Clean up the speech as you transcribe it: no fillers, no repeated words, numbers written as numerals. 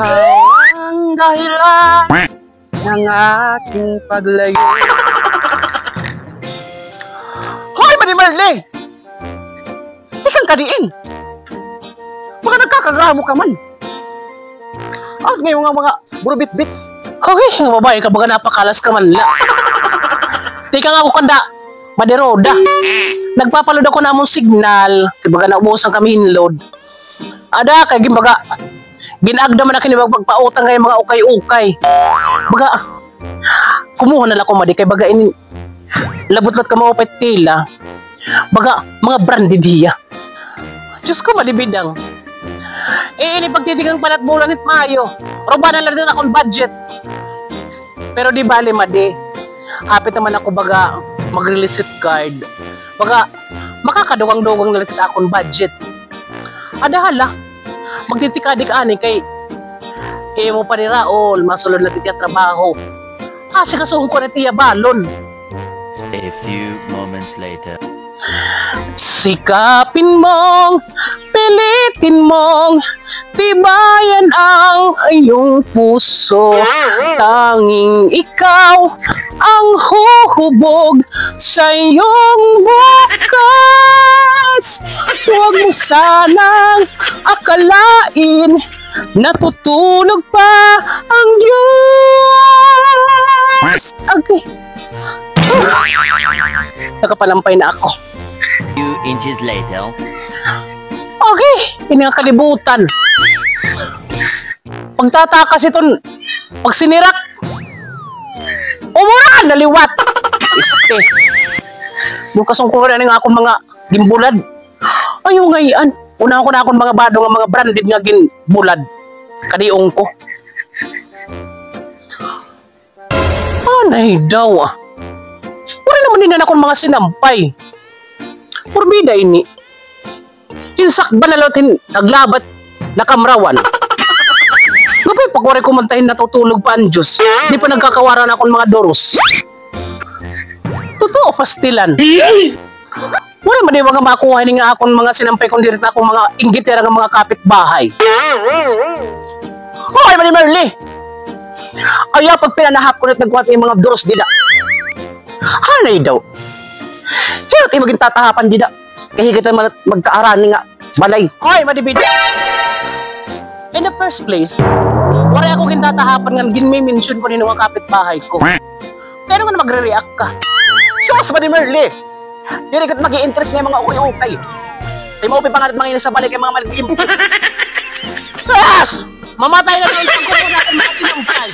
Ikaw ang dahilan ng aking paglayo. Hoy, Mani Marley! Ikang kadiin! Baka nagkakagramo ka man. At ngayon nga mga burubit-bit. Okay, nga babae ka baga napakalas ka man la. Di ka nga ako kanda, maderoda. Nagpapaload ako na mong signal. Baga naubusan kami hinload. Ada, kay gimbaga, ginagda man na kinibag pagpautang kayo mga ukay-ukay. Baga, kumuha na lang ko madi kay baga ini labot-lot ka mga upay tila. Baga, mga branded hiya. Diyos ko, madibidang. Ini pagtitigang palat bulan it Mayo. Roba na lang din akong budget. Pero di bali, madi. Hapit naman ako baga mag-release it card. Baga, makakadugang-dugang na lang kita akong budget. Adahala, magtitikadi ka ani kay mo pa ni Raul, masulod na titiya trabaho. Kasi kasuong ko na tiya balon. A few moments later. Sikapin mong, pilitin mong, tibayan ang iyong puso. Tanging ikaw ang huhubog sa iyong bukas. Huwag mo sanang akalain natutulog pa ang Diyos. Okay. Nakapalampay na ako. Few inches later. Okay, ini nga kalibutan. Pagtatakas iton, pag sinirak, umuran, naliwat. Este. Yung kasungkuran nga akong mga gimbulad. Ayaw nga iyan. Una ko na akong mga bado nga mga branded nga gimbulad. Kadiong ko. Anay daw ah. Wala naman din na akong mga sinampay. Purbida ini. Hinsak ba nalotin naglabat nakamrawan. Gapay pagwari kumantahin natutulog pa ang Diyos. Di pa nagkakawaran akong mga doros. Totoo pastilan. Wala man din mga makuha ni nga akong mga sinampay kung dirit na akong mga inggitera ng mga kapitbahay. Hoy, Mani Marley! Kaya pag pinanahap ko na't nagkuhat yung mga doros dida. Hanay daw. Hirot yung maging tatahapan dida. Kaya kita magkaarani nga balay. Hoy, madibida! In the first place, wala ako gintatahapan nga ginme-mention ko ni mga kapitbahay ko. Kaya naman magre-react ka. Sus, Mani Marley! Hindi kat mag-i-interest nga mga ukay-ukay. Ay maupi pa nga mga ina sa balay kay mga malikim. Sus! Mamatay na rin ang kuko natin mga sinampay.